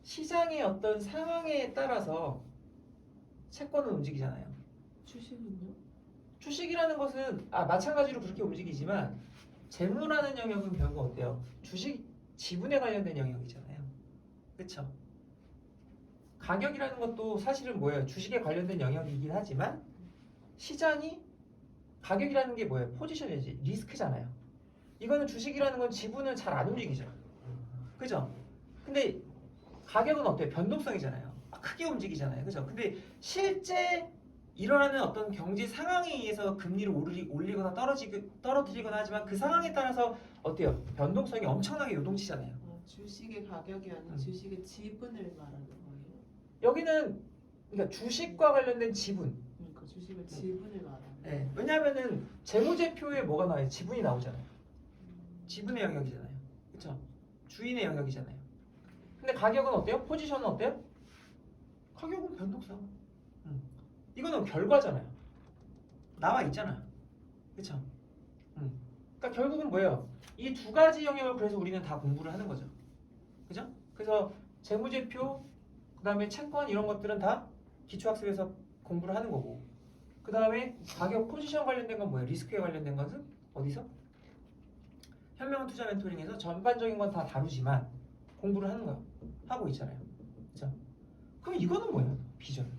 시장의 어떤 상황에 따라서 채권은 움직이잖아요. 주식은요? 주식이라는 것은 마찬가지로 그렇게 움직이지만 재무라는 영역은 결국 어때요? 주식 지분에 관련된 영역이잖아요. 그렇죠? 가격이라는 것도 사실은 뭐예요? 주식에 관련된 영역이긴 하지만 시장이 가격이라는 게 뭐예요? 포지션이지 리스크잖아요. 이거는 주식이라는 건 지분은 잘 안 움직이죠. 그죠? 근데 가격은 어때요? 변동성이잖아요. 크게 움직이잖아요. 그죠? 근데 실제 일어나는 어떤 경제 상황에 의해서 금리를 올리거나 떨어뜨리거나 하지만 그 상황에 따라서 어때요? 변동성이 엄청나게 요동치잖아요. 주식의 가격이 아닌 주식의 지분을 말하는 거예요? 여기는 그러니까 주식과 관련된 지분. 그러니까 주식의 지분을 말하는 네. 왜냐하면은 재무제표에 뭐가 나와요? 지분이 나오잖아요. 지분의 영역이잖아요. 그렇죠? 주인의 영역이잖아요. 근데 가격은 어때요? 포지션은 어때요? 가격은 변동성. 이거는 결과잖아요. 나와 있잖아요. 그렇죠? 그러니까 결국은 뭐예요? 이 두 가지 영역을 그래서 우리는 다 공부를 하는 거죠. 그죠? 그래서 재무제표, 그 다음에 채권 이런 것들은 다 기초학습에서 공부를 하는 거고 그 다음에 가격 포지션 관련된 건 뭐예요? 리스크에 관련된 것은 어디서? 현명한 투자 멘토링에서 전반적인 건 다 다루지만 공부를 하는 거 하고 있잖아요. 그죠? 그럼 이거는 뭐예요? 비전.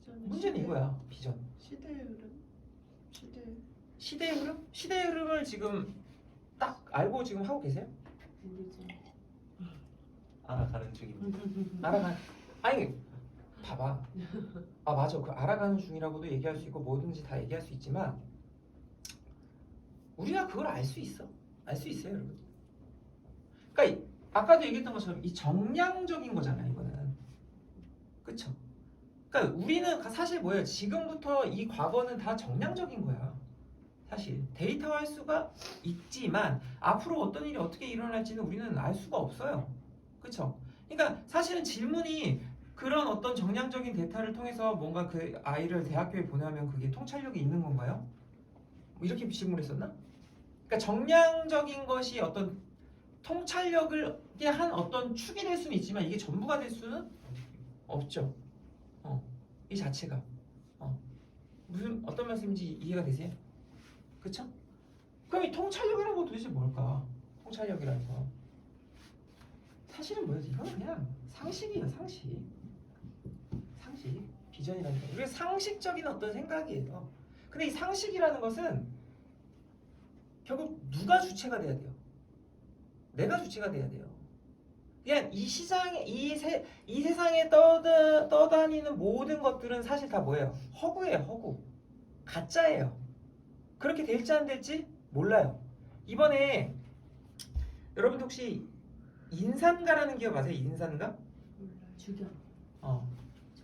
문제는 이거야. 비전. 시대의 흐름? 시대의 흐름? 시대의 흐름을 지금 딱 알고 지금 하고 계세요? 모르죠. 알아가는 중입니다. 아니 봐봐. 맞아. 그 알아가는 중이라고도 얘기할 수 있고 뭐든지 다 얘기할 수 있지만 우리가 그걸 알 수 있어. 알 수 있어요, 여러분. 그러니까 아까도 얘기했던 것처럼 이 정량적인 거잖아요, 이거는. 그쵸? 그러니까 우리는 사실 뭐예요? 지금부터 이 과거는 다 정량적인 거야. 사실 데이터화할 수가 있지만 앞으로 어떤 일이 어떻게 일어날지는 우리는 알 수가 없어요. 그쵸? 그러니까 사실은 질문이 그런 어떤 정량적인 데이터를 통해서 뭔가 그 아이를 대학교에 보내면 그게 통찰력이 있는 건가요? 뭐 이렇게 질문했었나? 그러니까 정량적인 것이 어떤 통찰력을 한 어떤 축이 될 수는 있지만 이게 전부가 될 수는 없죠. 이 자체가 무슨 어떤 말씀인지 이해가 되세요? 그쵸? 그럼 이 통찰력이라는 건 도대체 뭘까? 통찰력이라는 거 사실은 뭐예요? 이건 그냥 상식이에요. 상식 비전이라는 거 이게 상식적인 어떤 생각이에요. 근데 이 상식이라는 것은 결국 누가 주체가 돼야 돼요? 내가 주체가 돼야 돼요. 그냥 이 시장에 이 세상에 떠다니는 모든 것들은 사실 다 뭐예요? 허구예요. 허구. 가짜예요. 그렇게 될지 안 될지 몰라요. 이번에 여러분 혹시 인산가라는 기업 아세요? 인산가? 주경.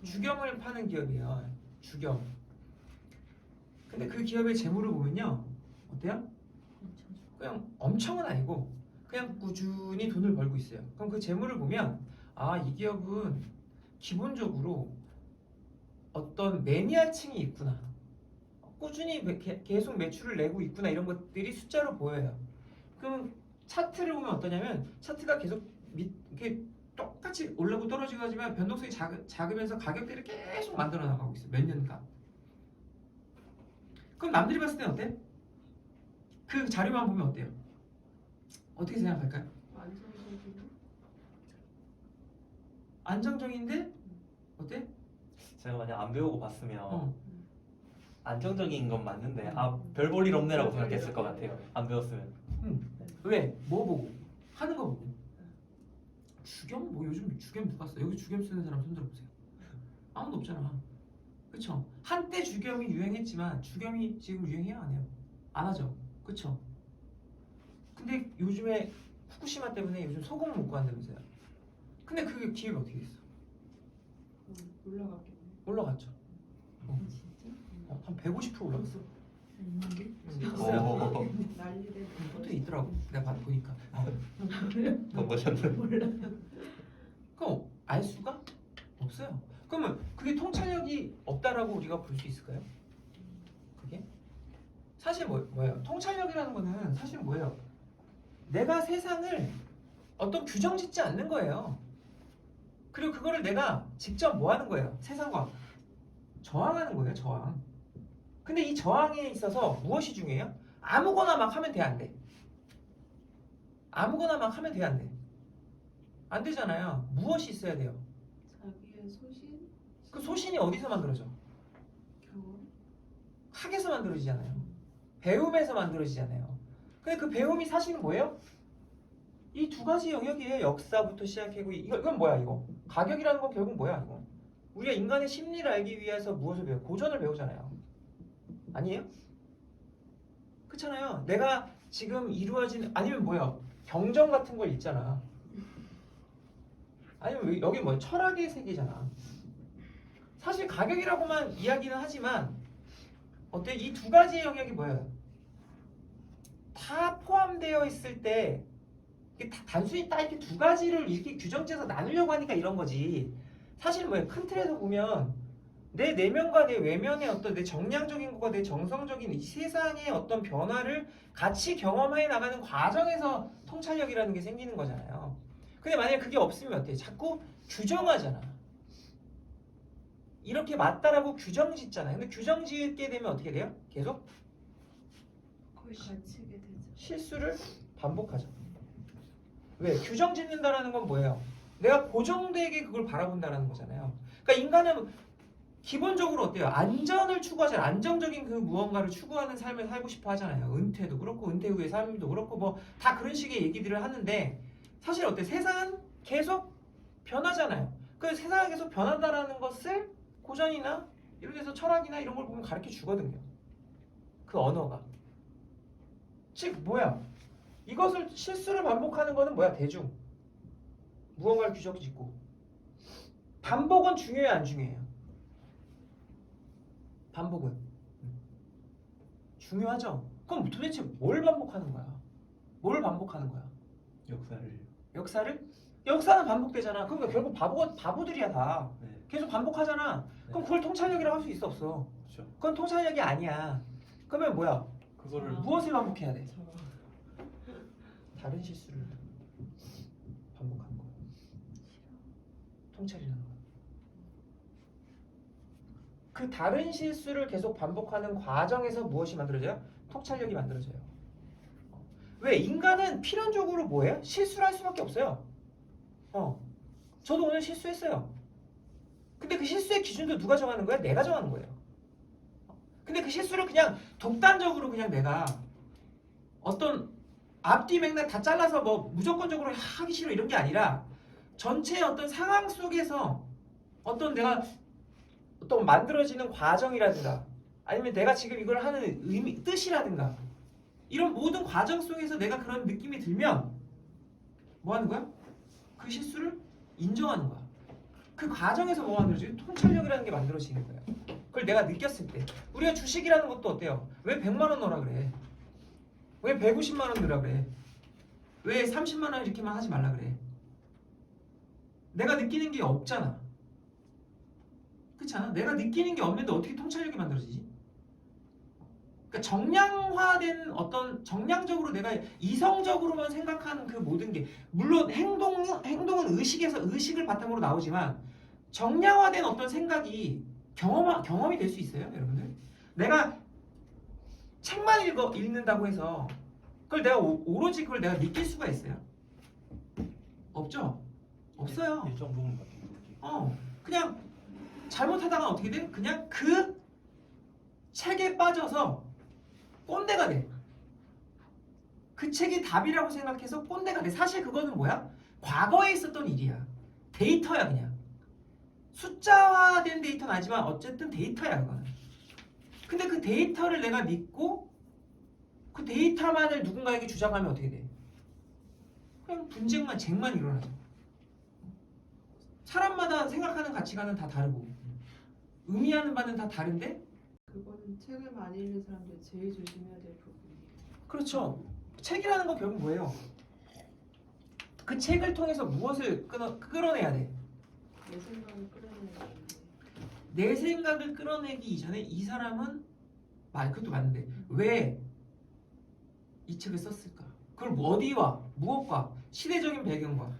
주경을 파는 기업이에요. 주경. 근데 그 기업의 재물을 보면요. 어때요? 그냥 엄청은 아니고 그냥 꾸준히 돈을 벌고 있어요. 그럼 그 재물을 보면 이 기업은 기본적으로 어떤 매니아층이 있구나. 꾸준히 계속 매출을 내고 있구나. 이런 것들이 숫자로 보여요. 그럼 차트를 보면 어떠냐면 차트가 계속 이렇게 똑같이 올라오고 떨어지고 하지만 변동성이 작으면서 가격대를 계속 만들어 나가고 있어요. 몇 년간. 그럼 남들이 봤을 때는 어때? 그 자료만 보면 어때요? 어떻게 생각할까요? 안정적인데 어때? 제가 만약 안 배우고 봤으면 안정적인 건 맞는데 별 볼 일 없네라고 생각했을 것 같아요. 안 배웠으면. 왜? 뭐 보고? 하는 거 보고. 주겸? 뭐 요즘 주겸 누가 써? 여기 주겸 쓰는 사람 손 들어보세요. 아무도 없잖아. 그쵸? 한때 주겸이 유행했지만 주겸이 지금 유행해요? 안 해요? 안 하죠? 그쵸? 근데 요즘에 후쿠시마 때문에 요즘 소금 먹고 한다면서요. 근데 그게 기업이 어떻게 됐어? 올라갔겠네. 올라갔죠. 진짜? 한 150% 올라갔어. 오. 난리래. 그것도 있더라고. 내가 보니까. 돈 버셨네. 그럼 알 수가 없어요. 그러면 그게 통찰력이 없다라고 우리가 볼 수 있을까요? 그게? 사실 뭐예요? 통찰력이라는 거는 사실 뭐예요? 내가 세상을 어떤 규정 짓지 않는 거예요. 그리고 그거를 내가 직접 뭐 하는 거예요? 세상과 저항하는 거예요. 저항. 근데 이 저항에 있어서 무엇이 중요해요? 아무거나 막 하면 돼, 안 돼? 아무거나 막 하면 돼, 안 돼? 안 되잖아요. 무엇이 있어야 돼요? 자기의 소신, 그 소신이 어디서 만들어져? 경험, 학에서 만들어지잖아요. 배움에서 만들어지잖아요. 근데 그 배움이 사실은 뭐예요? 이 두 가지 영역이에요. 역사부터 시작하고 이건 뭐야 이거? 가격이라는 건 결국 뭐야 이거? 우리가 인간의 심리를 알기 위해서 무엇을 배워? 고전을 배우잖아요. 아니에요? 그렇잖아요. 내가 지금 이루어진 아니면 뭐야? 경전 같은 걸 읽잖아. 아니면 여기 뭐 철학의 세계잖아. 사실 가격이라고만 이야기는 하지만 어때? 이 두 가지 영역이 뭐예요? 다 포함되어 있을 때 이게 단순히 딱 이렇게 두 가지를 이렇게 규정지어서 나누려고 하니까 이런 거지. 사실 뭐예요? 큰 틀에서 보면 내 내면과 내 외면의 어떤 내 정량적인 것과 내 정성적인 이 세상의 어떤 변화를 같이 경험해 나가는 과정에서 통찰력이라는 게 생기는 거잖아요. 근데 만약에 그게 없으면 어때? 자꾸 규정하잖아. 이렇게 맞다라고 규정 짓잖아요. 근데 규정 짓게 되면 어떻게 돼요? 계속 갇히게 되죠. 실수를 반복하죠. 왜? 규정 짓는다라는 건 뭐예요? 내가 고정되게 그걸 바라본다라는 거잖아요. 그러니까 인간은 기본적으로 어때요? 안전을 추구하잖아요. 안정적인 그 무언가를 추구하는 삶을 살고 싶어 하잖아요. 은퇴도 그렇고 은퇴 후의 삶도 그렇고 뭐 다 그런 식의 얘기들을 하는데 사실 어때? 세상은 계속 변하잖아요. 그 세상이 계속 변한다라는 것을 고전이나 이런 데서 철학이나 이런 걸 보면 가르쳐 주거든요. 그 언어가. 즉 뭐야? 이것을 실수를 반복하는 거는 뭐야? 대중. 무언가를 규정 짓고. 반복은 중요해요, 안 중요해요? 반복은 중요하죠. 그럼 도대체 뭘 반복하는 거야? 뭘 반복하는 거야? 역사를. 역사를? 역사는 반복되잖아. 그러니까 결국 바보들이야 다. 네. 계속 반복하잖아. 그럼 그걸 통찰력이라고 할 수 있어 없어? 그렇죠. 그건 통찰력이 아니야. 그러면 뭐야? 그거를 무엇을 반복해야 돼? 저 다른 실수를 반복하는 거야. 통찰이라는 거야. 그 다른 실수를 계속 반복하는 과정에서 무엇이 만들어져요? 통찰력이 만들어져요. 왜? 인간은 필연적으로 뭐예요? 실수를 할 수밖에 없어요. 저도 오늘 실수했어요. 근데 그 실수의 기준도 누가 정하는 거야? 내가 정하는 거예요. 근데 그 실수를 그냥 독단적으로 그냥 내가 어떤 앞뒤 맥락 다 잘라서 뭐 무조건적으로 하기 싫어 이런 게 아니라 전체의 어떤 상황 속에서 어떤 내가 어떤 만들어지는 과정이라든가 아니면 내가 지금 이걸 하는 의미, 뜻이라든가 이런 모든 과정 속에서 내가 그런 느낌이 들면 뭐 하는 거야? 그 실수를 인정하는 거야. 그 과정에서 뭐 만들어지죠? 통찰력이라는 게 만들어지는 거예요. 그걸 내가 느꼈을 때 우리가 주식이라는 것도 어때요? 왜 100만 원 넣으라 그래? 왜 150만 원 넣으라 그래? 왜 30만 원 이렇게만 하지 말라 그래? 내가 느끼는 게 없잖아. 그렇잖아. 내가 느끼는 게 없는데 어떻게 통찰력이 만들어지지? 그러니까 정량화된 어떤 정량적으로 내가 이성적으로만 생각하는 그 모든 게 물론 행동은 의식을 바탕으로 나오지만 정량화된 어떤 생각이 경험이 될 수 있어요, 여러분들. 내가 책만 읽는다고 해서 그걸 내가 오로지 그걸 내가 느낄 수가 있어요? 없죠. 없어요. 일정 부분밖에 모르지. 그냥 잘못하다가 어떻게 돼? 그냥 그 책에 빠져서 꼰대가 돼. 그 책이 답이라고 생각해서 꼰대가 돼. 사실 그거는 뭐야? 과거에 있었던 일이야. 데이터야 그냥. 숫자화된 데이터는 아니지만 어쨌든 데이터야 그거는. 근데 그 데이터를 내가 믿고 그 데이터만을 누군가에게 주장하면 어떻게 돼? 그냥 분쟁만 쟁만 일어나죠. 사람마다 생각하는 가치관은 다 다르고 의미하는 바는 다 다른데 그거는 책을 많이 읽는 사람들이 제일 조심해야 될 부분이에요. 그렇죠. 책이라는 건 결국 뭐예요? 그 책을 통해서 무엇을 끌어내야 돼? 내 생각을 끌어내야 되는데 내 생각을 끌어내기 이전에 이 사람은 그것도 맞는데 왜 이 책을 썼을까? 그걸 어디와 무엇과 시대적인 배경과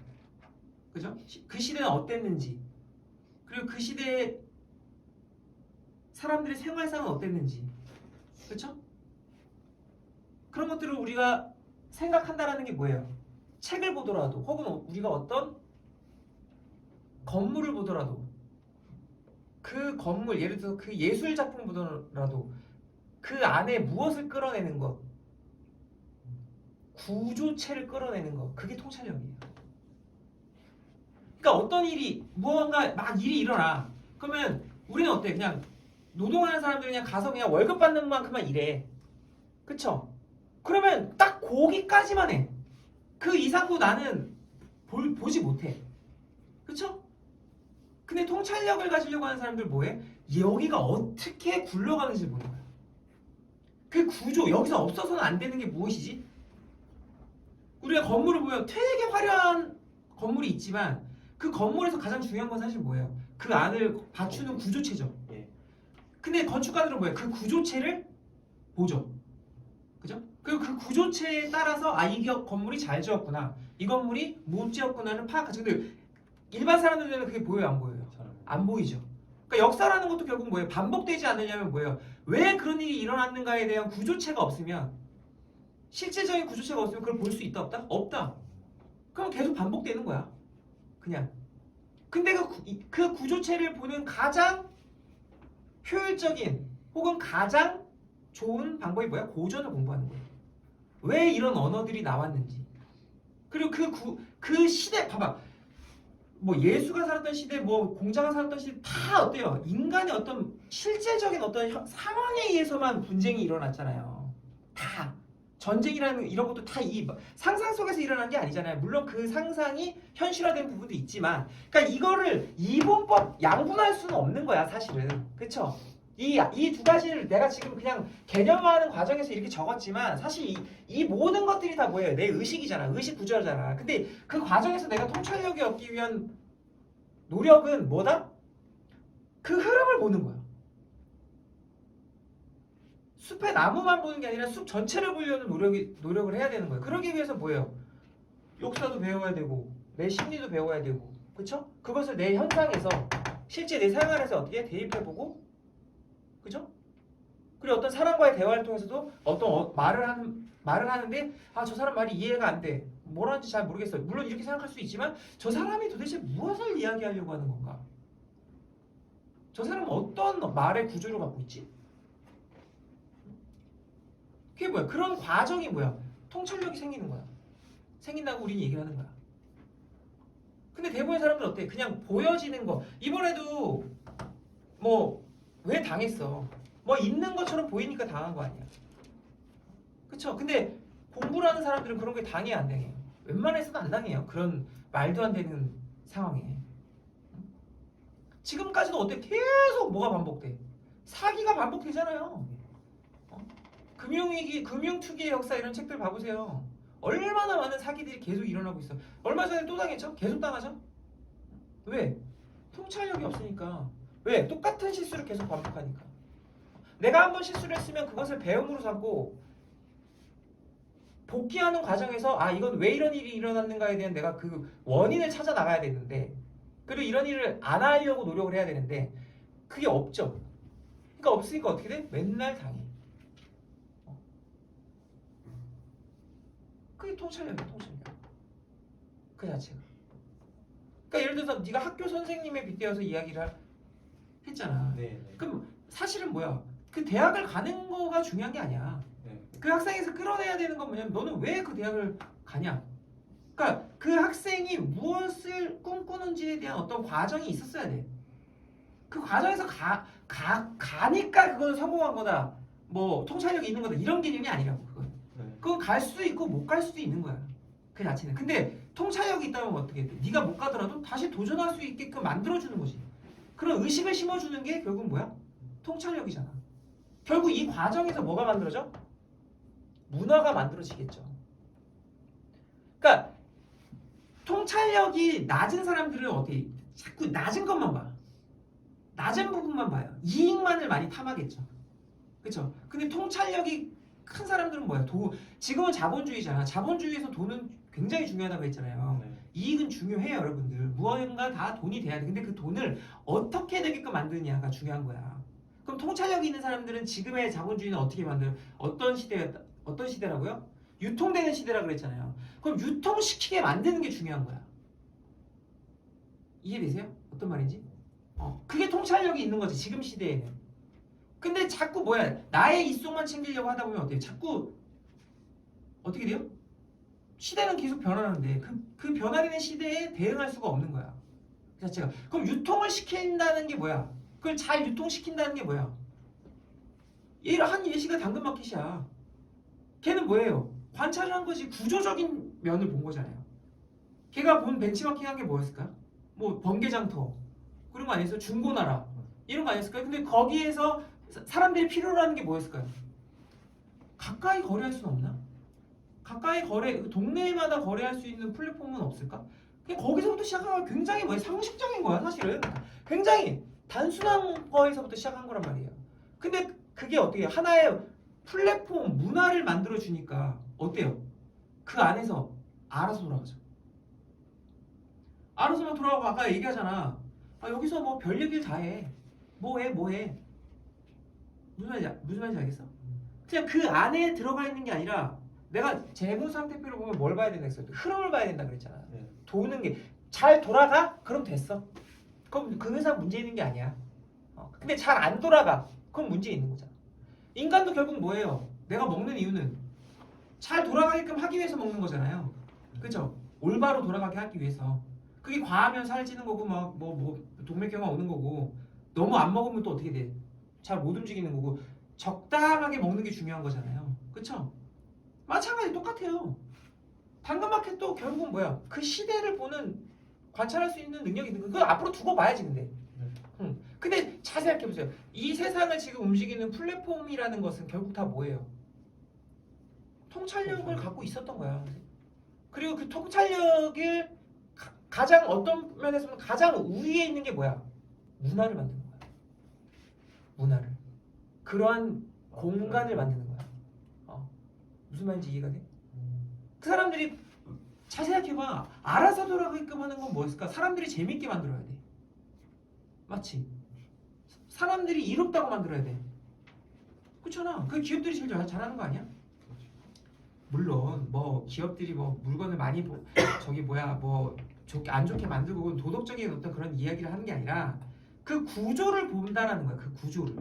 그죠? 그 시대는 어땠는지, 그리고 그 시대의 사람들의 생활상은 어땠는지, 그렇죠? 그런 것들을 우리가 생각한다라는 게 뭐예요? 책을 보더라도, 혹은 우리가 어떤 건물을 보더라도, 그 건물, 예를 들어서 그 예술 작품 보더라도 그 안에 무엇을 끌어내는 것, 구조체를 끌어내는 것, 그게 통찰력이에요. 그러니까 어떤 일이, 무언가 막 일이 일어나. 그러면 우리는 어때? 그냥 노동하는 사람들이 그냥 가서 그냥 월급 받는 만큼만 일해. 그쵸? 그러면 딱 거기까지만 해. 그 이상도 나는 보지 못해. 그쵸? 근데 통찰력을 가지려고 하는 사람들 뭐해? 여기가 어떻게 굴러가는지 보는 거야. 그 구조, 여기서 없어서는 안 되는 게 무엇이지? 우리가 건물을 보면 되게 화려한 건물이 있지만 그 건물에서 가장 중요한 건 사실 뭐예요? 그 안을 받추는 구조체죠. 예. 근데 건축가들은 뭐예요? 그 구조체를 보죠. 그죠? 그리고 그 구조체에 따라서 아, 이 건물이 잘 지었구나. 이 건물이 못 지었구나는 파악하죠. 근데 일반 사람들은 그게 보여요? 안 보여요? 안 보이죠. 그러니까 역사라는 것도 결국 뭐예요? 반복되지 않느냐면 뭐예요? 왜 그런 일이 일어났는가에 대한 구조체가 없으면, 실제적인 구조체가 없으면 그걸 볼 수 있다 없다? 없다. 그럼 계속 반복되는 거야. 그냥. 근데 그 구조체를 보는 가장 효율적인 혹은 가장 좋은 방법이 뭐야? 고전을 공부하는 거예요. 왜 이런 언어들이 나왔는지. 그리고 그 시대, 봐봐. 뭐 예수가 살았던 시대, 뭐 공자가 살았던 시대 다 어때요? 인간의 어떤 실제적인 어떤 상황에 의해서만 분쟁이 일어났잖아요. 다. 전쟁이라는 이런 것도 다 이 상상 속에서 일어난 게 아니잖아요. 물론 그 상상이 현실화된 부분도 있지만, 그러니까 이거를 이분법 양분할 수는 없는 거야, 사실은. 그렇죠? 이 두 가지를 내가 지금 그냥 개념화하는 과정에서 이렇게 적었지만 사실 이 모든 것들이 다 뭐예요? 내 의식이잖아. 의식 구조잖아. 근데 그 과정에서 내가 통찰력이 얻기 위한 노력은 뭐다? 그 흐름을 보는 거야. 숲의 나무만 보는 게 아니라 숲 전체를 보려는 노력을 해야 되는 거예요. 그러기 위해서 뭐예요? 역사도 배워야 되고 내 심리도 배워야 되고, 그렇죠? 그것을 내 현상에서 실제 내 생활에서 어떻게 대입해보고, 그죠? 그리고 어떤 사람과의 대화를 통해서도 어떤 말을 하는데 아, 저 사람 말이 이해가 안 돼. 뭐라는지 잘 모르겠어요. 물론 이렇게 생각할 수 있지만 저 사람이 도대체 무엇을 이야기하려고 하는 건가? 저 사람은 어떤 말의 구조를 갖고 있지? 그게 뭐야? 그런 과정이 뭐야? 통찰력이 생기는 거야. 생긴다고 우리는 얘기를 하는 거야. 근데 대부분의 사람들은 어때? 그냥 보여지는 거. 이번에도 뭐 왜 당했어? 뭐 있는 것처럼 보이니까 당한 거 아니야. 그쵸? 근데 공부를 하는 사람들은 그런 게 당해요, 안 당해요? 웬만해서는 안 당해요. 그런 말도 안 되는 상황에. 지금까지도 어때? 계속 뭐가 반복돼? 사기가 반복되잖아요. 금융위기, 금융투기의 역사 이런 책들 봐보세요. 얼마나 많은 사기들이 계속 일어나고 있어. 얼마 전에 또 당했죠? 계속 당하죠? 왜? 통찰력이 없으니까. 왜? 똑같은 실수를 계속 반복하니까. 내가 한번 실수를 했으면 그것을 배움으로 삼고 복귀하는 과정에서 아, 이건 왜 이런 일이 일어났는가에 대한 내가 그 원인을 찾아 나가야 되는데, 그리고 이런 일을 안 하려고 노력을 해야 되는데 그게 없죠. 그러니까 없으니까 어떻게 돼? 맨날 당해. 그게 통찰력이야, 통찰력. 그 자체가. 그러니까 예를 들어서 네가 학교 선생님에 빗대어서 이야기를 했잖아. 네. 그럼 사실은 뭐야? 그 대학을 가는 거가 중요한 게 아니야. 네. 그 학생에서 끌어내야 되는 건 뭐냐면 너는 왜 그 대학을 가냐? 그러니까 그 학생이 무엇을 꿈꾸는지에 대한 어떤 과정이 있었어야 돼. 그 과정에서 가니까 그건 성공한 거다. 뭐 통찰력이 있는 거다. 이런 개념이 아니라고 그건. 네. 그건 갈 수도 있고 못 갈 수도 있는 거야. 그 자체는. 근데 통찰력이 있다면 어떻게 돼? 네가 못 가더라도 다시 도전할 수 있게끔 만들어주는 거지. 그런 의식을 심어주는 게 결국 뭐야? 통찰력이잖아. 결국 이 과정에서 뭐가 만들어져? 문화가 만들어지겠죠. 그러니까 통찰력이 낮은 사람들은 어떻게 자꾸 낮은 것만 봐. 낮은 부분만 봐요. 이익만을 많이 탐하겠죠. 그렇죠? 근데 통찰력이 큰 사람들은 뭐야? 지금은 자본주의잖아. 자본주의에서 돈은 굉장히 중요하다고 했잖아요. 네. 이익은 중요해요, 여러분들. 무언가 다 돈이 돼야 돼. 근데 그 돈을 어떻게 되게끔 만드느냐가 중요한 거야. 그럼 통찰력이 있는 사람들은 지금의 자본주의는 어떻게 만들어요? 어떤 시대라고요? 유통되는 시대라 그랬잖아요. 그럼 유통시키게 만드는 게 중요한 거야. 이해되세요? 어떤 말인지? 그게 통찰력이 있는 거지, 지금 시대에는. 근데 자꾸 뭐야, 나의 이속만 챙기려고 하다 보면 어때요? 자꾸 어떻게 돼요? 시대는 계속 변하는데 그 변화되는 시대에 대응할 수가 없는 거야. 그 자체가. 그럼 유통을 시킨다는 게 뭐야? 그걸 잘 유통시킨다는 게 뭐야? 한 예시가 당근마켓이야. 걔는 뭐예요? 관찰을 한 거지. 구조적인 면을 본 거잖아요. 걔가 본 벤치마킹한 게 뭐였을까? 뭐 번개장터 그런 거 아니었어요? 중고나라 이런 거 아니었을까요? 근데 거기에서 사람들이 필요로 하는 게 뭐였을까요? 가까이 거래할 수는 없나? 가까이 동네마다 거래할 수 있는 플랫폼은 없을까? 그냥 거기서부터 시작한 거 굉장히 상식적인 거야, 사실은. 굉장히 단순한 거에서부터 시작한 거란 말이에요. 근데 그게 어떻게 하나의 플랫폼 문화를 만들어 주니까 어때요? 그 안에서 알아서 돌아가죠. 알아서 막 돌아가고 아까 얘기하잖아. 여기서 뭐 별 얘기를 다 해. 뭐해. 무슨 말인지 알겠어? 그냥 그 안에 들어가 있는 게 아니라 내가 재무 상태표를 보면 뭘 봐야 된다 했어요? 흐름을 봐야 된다 그랬잖아. 네. 도는 게 잘 돌아가? 그럼 됐어. 그럼 그 회사 문제 있는 게 아니야. 근데 잘 안 돌아가. 그럼 문제 있는 거잖아. 인간도 결국 뭐예요? 내가 먹는 이유는 잘 돌아가게끔 하기 위해서 먹는 거잖아요. 그죠? 올바로 돌아가게 하기 위해서. 그게 과하면 살찌는 거고 막 동맥경화 오는 거고 너무 안 먹으면 또 어떻게 돼? 잘 못 움직이는 거고 적당하게 먹는 게 중요한 거잖아요. 그쵸? 마찬가지 똑같아요. 당근마켓도 결국은 뭐야? 그 시대를 관찰할 수 있는 능력이 있는 거. 그걸 앞으로 두고 봐야지 근데. 근데 자세히 생각해보세요. 이 세상을 지금 움직이는 플랫폼이라는 것은 결국 다 뭐예요? 통찰력을 갖고 있었던 거야. 그리고 그 통찰력을 가장 어떤 면에서 보면 가장 우위에 있는 게 뭐야? 문화를 만드는 거야. 문화를. 그러한 공간을 만드는 거야. 무슨 말인지 이해가 돼? 그 사람들이 자세히 생각해봐. 알아서 돌아가게끔 하는 건 뭐였을까? 사람들이 재밌게 만들어야 돼. 맞지? 사람들이 이롭다고 만들어야 돼. 그렇잖아. 그 기업들이 제일 잘하는 거 아니야? 물론 뭐 기업들이 뭐 물건을 많이 안 좋게 만들고 도덕적인 어떤 그런 이야기를 하는 게 아니라 그 구조를 본다라는 거야. 그 구조를.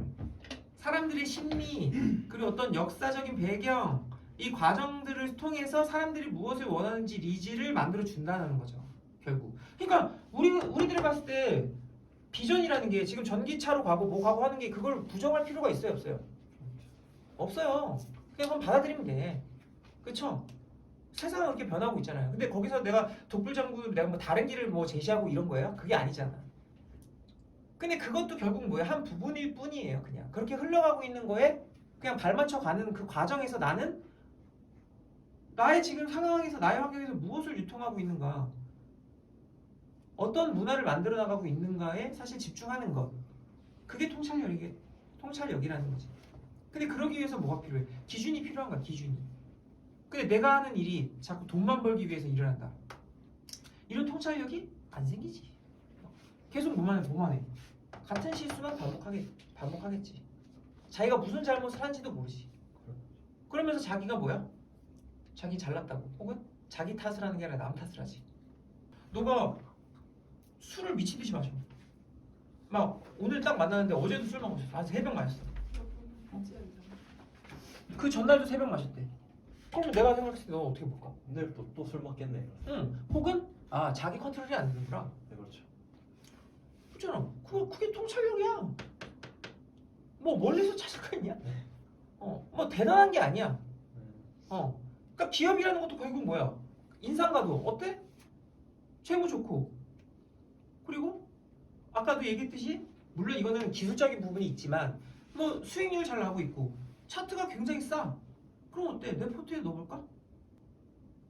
사람들의 심리 그리고 어떤 역사적인 배경 이 과정들을 통해서 사람들이 무엇을 원하는지 리즈를 만들어 준다는 거죠. 결국. 그러니까 우리들이 봤을 때 비전이라는 게 지금 전기차로 가고 뭐 가고 하는 게 그걸 부정할 필요가 있어요, 없어요? 없어요. 그냥 그건 받아들이면 돼. 그쵸? 세상은 그렇게 변하고 있잖아요. 근데 거기서 내가 독불장군 내가 뭐 다른 길을 뭐 제시하고 이런 거예요? 그게 아니잖아. 근데 그것도 결국 뭐야? 한 부분일 뿐이에요. 그냥 그렇게 흘러가고 있는 거에 그냥 발맞춰 가는 그 과정에서 나는 나의 지금 상황에서 나의 환경에서 무엇을 유통하고 있는가, 어떤 문화를 만들어 나가고 있는가에 사실 집중하는 것. 그게 통찰력이라는 거지. 근데 그러기 위해서 뭐가 필요해? 기준이 필요한 거야. 기준이. 근데 내가 하는 일이 자꾸 돈만 벌기 위해서 일을 한다. 이런 통찰력이 안 생기지. 계속 뭐만 해. 같은 실수만 반복하겠지. 자기가 무슨 잘못을 한지도 모르지. 그러면서 자기가 뭐야? 자기 잘났다고 혹은 자기 탓을 하는 게 아니라 남 탓을 하지. 너가 술을 미친 듯이 마셔. 막 오늘 딱 만났는데 어제도 술 마셨어. 한 3병 마셨어. 그 전날도 3병 마셨대. 그럼 내가 생각했을 때 너 어떻게 볼까? 오늘 또 술 먹겠네. 응. 혹은 자기 컨트롤이 안 되는구나. 네, 그렇죠. 그렇잖아. 그게 통찰력이야. 뭐 멀리서 찾을 거 있냐? 네. 뭐 대단한 게 아니야. 그러니까 기업이라는 것도 결국 뭐야? 인상가도 어때? 채무 좋고 그리고 아까도 얘기했듯이 물론 이거는 기술적인 부분이 있지만 뭐 수익률 잘 나고 있고 차트가 굉장히 싸. 그럼 어때? 내 포트에 넣어볼까?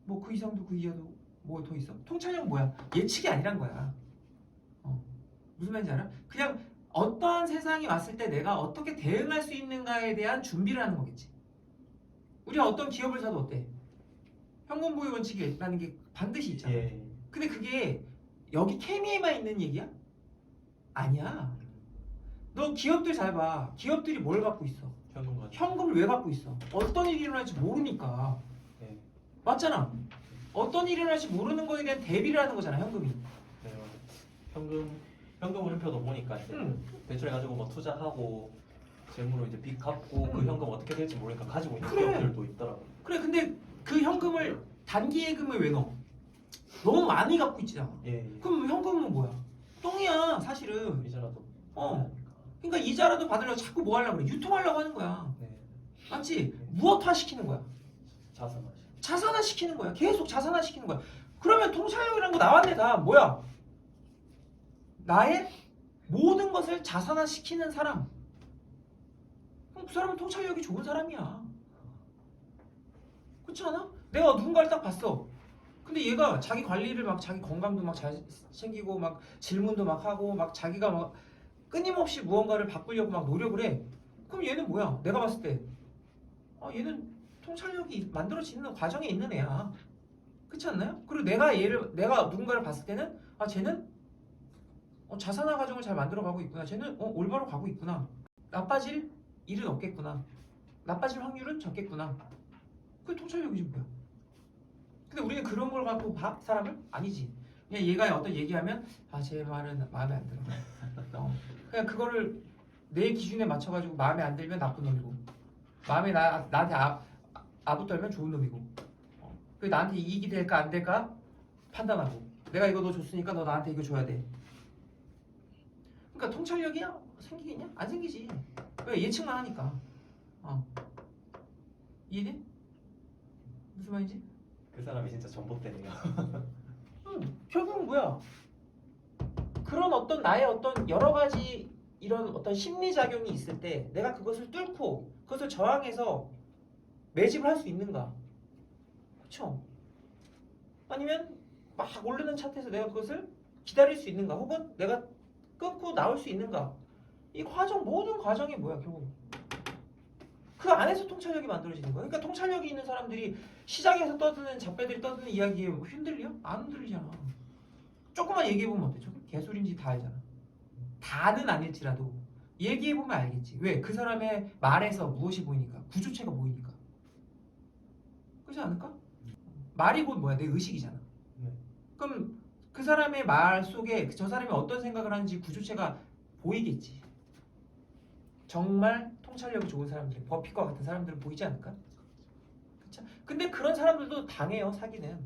뭐 그 이상도 그 이하도 뭐 더 있어? 통찰력 뭐야? 예측이 아니란 거야. 무슨 말인지 알아? 그냥 어떠한 세상이 왔을 때 내가 어떻게 대응할 수 있는가에 대한 준비를 하는 거겠지. 우리가 어떤 기업을 사도 어때? 현금 보유 원칙이라는 게 반드시 있잖아. 예. 근데 그게 여기 케미에만 있는 얘기야? 아니야. 너 기업들 잘 봐. 기업들이 뭘 갖고 있어? 현금 가지고. 현금을 왜 갖고 있어? 어떤 일이 일어날지 모르니까. 네. 맞잖아. 어떤 일이 일어날지 모르는 거에 대한 대비를 하는 거잖아, 현금이. 네, 맞아요. 현금 흐름표도 보니까 이제 응. 대출해가지고 뭐 투자하고 재무로 이제 빚 갚고 그 응. 현금 어떻게 될지 모르니까 가지고 있는 그래. 기업들도 있더라고요. 그래, 근데 그 현금을 단기 예금을 왜 넣어? 너무 많이 갖고 있잖아. 예, 예. 그럼 현금은 뭐야? 똥이야, 사실은. 이자라도. 어. 그러니까 이자라도 받으려고 자꾸 뭐 하려고 그래? 유통하려고 하는 거야. 네. 맞지? 무엇화 시키는 거야? 자산하시. 자산화 시키는 거야. 계속 자산화 시키는 거야. 그러면 통찰력이라는 거 나왔네, 다. 뭐야? 나의 모든 것을 자산화 시키는 사람. 그럼 그 사람은 통찰력이 좋은 사람이야. 그렇지 않아? 내가 누군가를 딱 봤어. 근데 얘가 자기 관리를 막 자기 건강도 막 잘 챙기고 막 질문도 막 하고 막 자기가 막 끊임없이 무언가를 바꾸려고 막 노력을 해. 그럼 얘는 뭐야? 내가 봤을 때 얘는 통찰력이 만들어지는 과정에 있는 애야. 그렇지 않나요? 그리고 내가 누군가를 봤을 때는 쟤는 자산화 과정을 잘 만들어가고 있구나. 쟤는 올바로 가고 있구나. 나빠질 일은 없겠구나. 나빠질 확률은 적겠구나. 그게 통찰력이지 뭐야. 근데 우리는 그런 걸 갖고 봐? 사람을? 아니지. 그냥 얘가 어떤 얘기하면 제 말은 마음에 안 들어. 그냥 그거를 내 기준에 맞춰가지고 마음에 안 들면 나쁜 놈이고 마음에 나한테 아부 떨면 좋은 놈이고 그 나한테 이익이 될까 안 될까 판단하고 내가 이거 너 줬으니까 너 나한테 이거 줘야 돼. 그러니까 통찰력이 생기겠냐? 안 생기지. 왜? 예측만 하니까. 이해돼? 무슨 말인지? 그 사람이 진짜 전봇대네요. 결국은 뭐야? 그런 어떤 나의 어떤 여러 가지 이런 어떤 심리 작용이 있을 때 내가 그것을 뚫고 그것을 저항해서 매집을 할 수 있는가? 그렇죠? 아니면 막 오르는 차트에서 내가 그것을 기다릴 수 있는가? 혹은 내가 끊고 나올 수 있는가? 이 과정 모든 과정이 뭐야 결국? 그 안에서 통찰력이 만들어지는 거야. 그러니까 통찰력이 있는 사람들이 시장에서 떠드는 잡배들이 떠드는 이야기에 뭐 흔들려? 안 흔들리잖아. 조금만 얘기해보면 어때? 저게 개소리인지 다 알잖아. 다는 아닐지라도 얘기해보면 알겠지. 왜? 그 사람의 말에서 무엇이 보이니까? 구조체가 보이니까. 그렇지 않을까? 말이 곧 뭐야? 내 의식이잖아. 네. 그럼 그 사람의 말 속에 저 사람이 어떤 생각을 하는지 구조체가 보이겠지. 정말 통찰력이 좋은 사람들, 버핏과 같은 사람들은 보이지 않을까? 그쵸? 근데 그런 사람들도 당해요, 사기는.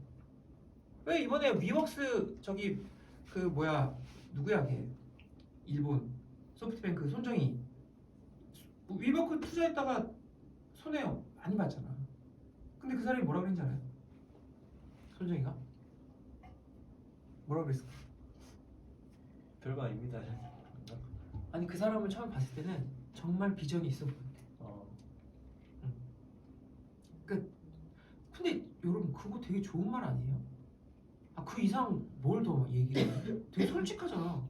왜 이번에 위웍스 저기 그 뭐야 누구야 걔 일본 소프트뱅크 손정희 위버크 투자했다가 손해 많이 봤잖아. 근데 그 사람이 뭐라 그랬는지 알아요? 손정희가 뭐라 그랬을까? 별거 아닙니다. 아니 그 사람을 처음 봤을 때는 정말 비전이 있어 보였대. 근데 여러분 그거 되게 좋은 말 아니에요? 그 이상 뭘 더 얘기해? 되게 솔직하잖아.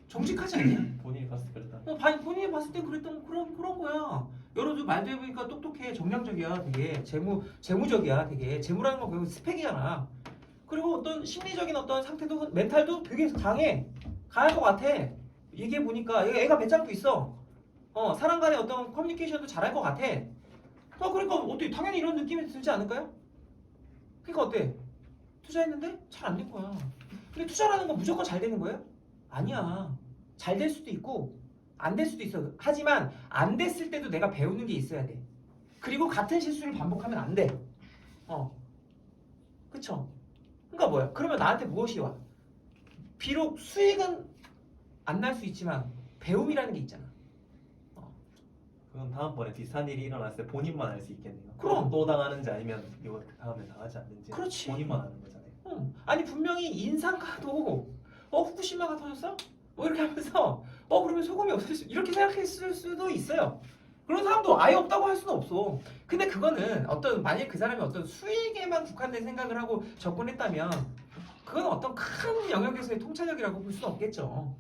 정직하지 않냐? 본인이 봤을 때 그랬다. 본인이 봤을 때 그랬던 그런 거야. 여러분 말도 해보니까 똑똑해, 정량적이야, 되게 재무적이야, 되게 재무라는 건 결국 스펙이잖아. 그리고 어떤 심리적인 어떤 상태도 멘탈도 되게 강할 것 같아. 얘기해 보니까 애가 배짱도 있어. 사람 간의 어떤 커뮤니케이션도 잘할 것 같아. 그러니까 어떻게 당연히 이런 느낌이 들지 않을까요? 그러니까 어때? 투자했는데 잘 안 된 거야. 근데 투자라는 건 무조건 잘 되는 거예요? 아니야. 잘 될 수도 있고 안 될 수도 있어. 하지만 안 됐을 때도 내가 배우는 게 있어야 돼. 그리고 같은 실수를 반복하면 안 돼. 그쵸? 그러니까 뭐야? 그러면 나한테 무엇이 와? 비록 수익은 안 날 수 있지만 배움이라는 게 있잖아. 그건 다음번에 비슷한 일이 일어났을 때 본인만 알 수 있겠네요. 그럼. 또 당하는지 아니면 이거 다음에 당하지 않는지 그렇지. 본인만 아는 거잖아요. 아니 분명히 인상가도 후쿠시마가 터졌어? 뭐 이렇게 하면서 그러면 소금이 없을 수 이렇게 생각했을 수도 있어요. 그런 사람도 아예 없다고 할 수는 없어. 근데 그거는 만약 그 사람이 어떤 수익에만 국한된 생각을 하고 접근했다면 그건 어떤 큰 영역에서의 통찰력이라고 볼 수는 없겠죠.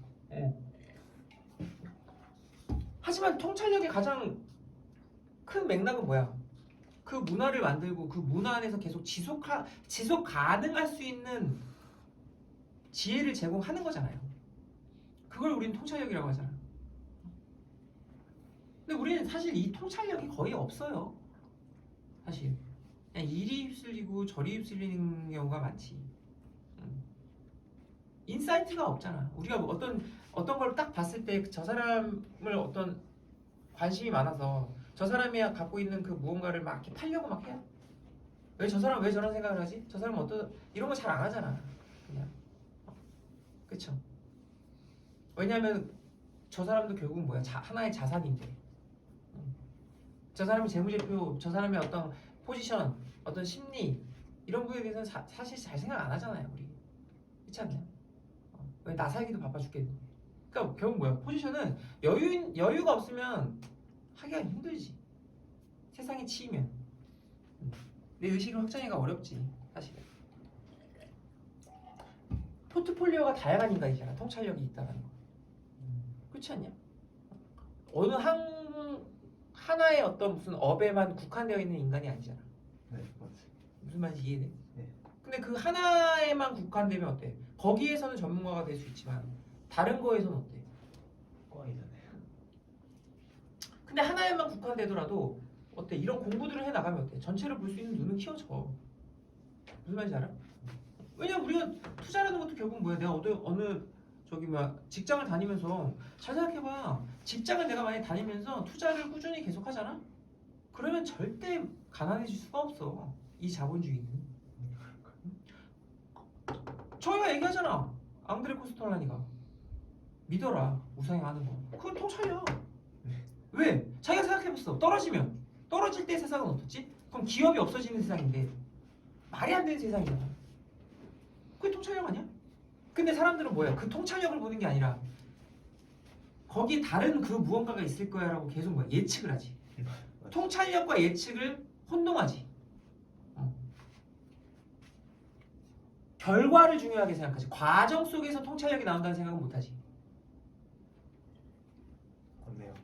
하지만 통찰력의 가장 큰 맥락은 뭐야? 그 문화를 만들고 그 문화 안에서 계속 지속 가능할 수 있는 지혜를 제공하는 거잖아요. 그걸 우리는 통찰력이라고 하잖아. 근데 우리는 사실 이 통찰력이 거의 없어요. 사실 그냥 이리 휩쓸리고 저리 휩쓸리는 경우가 많지. 인사이트가 없잖아. 우리가 어떤 걸 딱 봤을 때 저 사람을 어떤 관심이 많아서 저 사람이 갖고 있는 그 무언가를 막 이렇게 팔려고 막 해요. 왜 저 사람 왜 저런 생각을 하지? 저 사람은 어떤 이런 거 잘 안 하잖아. 그냥 그쵸? 왜냐하면 저 사람도 결국은 뭐야? 하나의 자산인데. 저 사람의 재무제표, 저 사람의 어떤 포지션, 어떤 심리 이런 부분에 대해서는 사실 잘 생각 안 하잖아요, 우리. 그렇지 않나요? 왜 나 살기도 바빠 죽겠는데. 그러니까 결국 뭐야? 포지션은 여유가 없으면 하기가 힘들지. 세상에 치이면 내 의식을 확장하기가 어렵지, 사실은. 포트폴리오가 다양한 인간이잖아. 통찰력이 있다는 거. 그렇지 않냐? 어느 하나의 어떤 무슨 업에만 국한되어 있는 인간이 아니잖아. 네, 맞지. 무슨 말인지 이해돼? 네. 근데 그 하나에만 국한되면 어때? 거기에서는 전문가가 될 수 있지만 다른 거에서는 어때? 꽝이잖아요. 근데 하나에만 국한되더라도 어때? 이런 공부들을 해 나가면 어때? 전체를 볼 수 있는 눈은 키워져. 무슨 말인지 알아? 왜냐면 우리가 투자라는 것도 결국 뭐야? 내가 어느 저기 막 직장을 다니면서 잘 생각해봐. 직장을 내가 많이 다니면서 투자를 꾸준히 계속하잖아. 그러면 절대 가난해질 수가 없어. 이 자본주의는. 저희가 얘기하잖아. 앙드레 코스톨라니가 믿어라. 우상향하는 거. 그건 통찰이야. 왜? 자기가 생각해봤어. 떨어질 때 세상은 어떻지? 그럼 기업이 없어지는 세상인데 말이 안 되는 세상이잖아. 그게 통찰력 아니야? 근데 사람들은 뭐야? 그 통찰력을 보는 게 아니라 거기 다른 그 무언가가 있을 거야 라고 계속 뭐야? 예측을 하지. 통찰력과 예측을 혼동하지. 결과를 중요하게 생각하지. 과정 속에서 통찰력이 나온다는 생각은 못하지. 맞네요.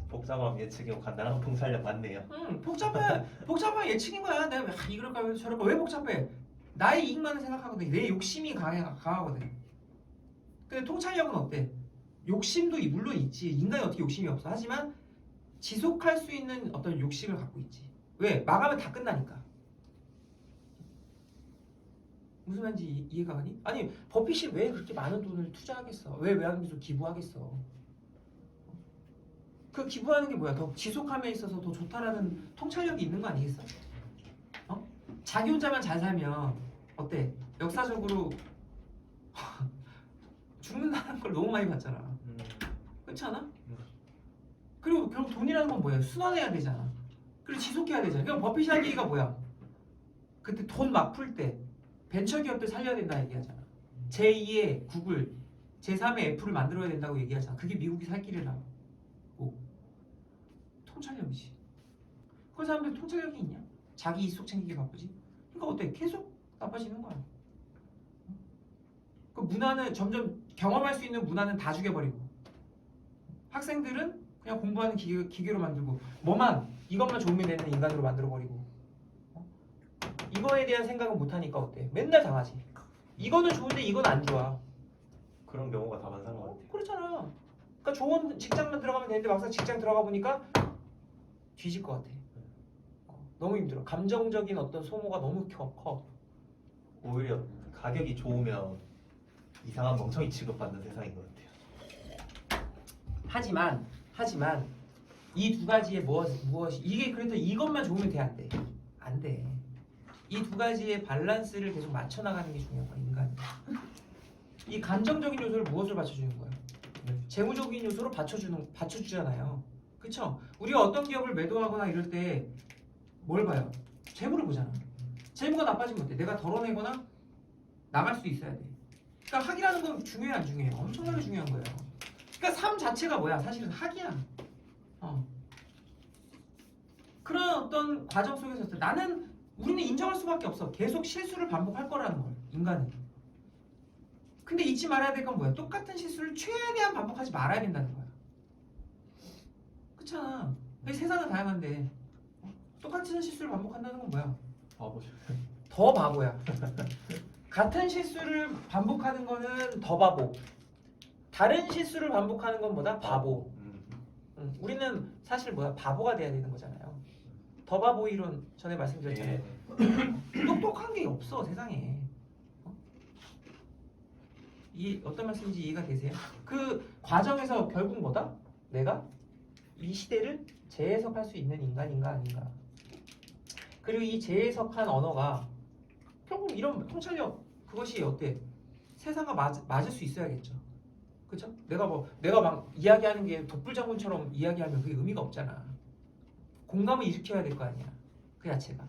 복잡한 예측이고 간단한 통찰력 맞네요. 복잡한 예측인 거야. 내가 이럴까 왜 저럴까 왜 복잡해? 나의 이익만을 생각하거든. 내 욕심이 강하거든. 근데 통찰력은 어때? 욕심도 물론 있지. 인간이 어떻게 욕심이 없어. 하지만 지속할 수 있는 어떤 욕심을 갖고 있지. 왜? 마감은 다 끝나니까. 무슨 말인지 이해가 가니? 아니 버핏이 왜 그렇게 많은 돈을 투자하겠어? 왜 외환기술 기부하겠어? 그 기부하는 게 뭐야? 더 지속함에 있어서 더 좋다라는 통찰력이 있는 거 아니겠어? 자기 혼자만 잘 살면 어때? 역사적으로 죽는다는 걸 너무 많이 봤잖아. 그렇지 않아? 그리고 결국 돈이라는 건 뭐야? 순환해야 되잖아. 그리고 지속해야 되잖아. 그럼 버핏이 할 얘기가 뭐야? 그때 돈 막 풀 때 벤처기업들 살려야 된다 얘기하잖아. 제2의 구글, 제3의 애플을 만들어야 된다고 얘기하잖아. 그게 미국이 살 길이라고. 통찰력이지. 그 사람들 통찰력이 있냐? 자기 이속 챙기기 바쁘지. 그러니까 어때? 계속 나빠지는 거야. 그 문화는 점점 경험할 수 있는 문화는 다 죽여버리고 학생들은 그냥 공부하는 기계로 만들고 이것만 좋으면 되는 인간으로 만들어버리고 이거에 대한 생각은 못하니까 어때? 맨날 당하지. 이거는 좋은데 이건 안 좋아. 그런 경우가 다 많은 것 같아요. 그렇잖아. 그러니까 좋은 직장만 들어가면 되는데 막상 직장 들어가 보니까 뒤질 것 같아. 너무 힘들어. 감정적인 어떤 소모가 너무 커. 오히려 가격이 좋으면 이상한 멍청이 취급받는 세상인 것 같아요. 하지만 이 두 가지의 무엇이 이게 그래도 이것만 좋으면 돼 안 돼? 안 돼. 이 두 가지의 밸런스를 계속 맞춰 나가는 게 중요한 거야 인간. 이 감정적인 요소를 무엇으로 받쳐주는 거야? 재무적인 요소로 받쳐주잖아요. 그쵸? 우리가 어떤 기업을 매도하거나 이럴 때 뭘 봐요? 재무를 보잖아. 재무가 나빠지면 어때? 내가 덜어내거나 나갈 수 있어야 돼. 그러니까 학이라는 건 중요해 안 중요해? 엄청나게 중요한 거예요. 그러니까 삶 자체가 뭐야? 사실은 학이야. 그런 어떤 과정 속에서 우리는 인정할 수밖에 없어. 계속 실수를 반복할 거라는 걸 인간은. 근데 잊지 말아야 될 건 뭐야? 똑같은 실수를 최대한 반복하지 말아야 된다는 거야. 그렇잖아. 세상은 다양한데 똑같은 실수를 반복한다는 건 뭐야? 바보죠. 더 바보야. 같은 실수를 반복하는 거는 더 바보. 다른 실수를 반복하는 건 뭐다? 바보. 우리는 사실 뭐야? 바보가 돼야 되는 거잖아요. 더 바보 이론 전에 말씀드렸잖아요. 예. 똑똑한 게 없어 세상에. 이 어떤 말씀인지 이해가 되세요? 그 과정에서 결국 뭐다? 내가 이 시대를 재해석할 수 있는 인간인가 아닌가. 그리고 이 재해석한 언어가 결국 이런 통찰력 그것이 어때? 세상과 맞을 수 있어야겠죠. 그렇죠? 내가 막 이야기하는 게 독불장군처럼 이야기하면 그게 의미가 없잖아. 공감을 일으켜야 될 거 아니야. 그 자체가.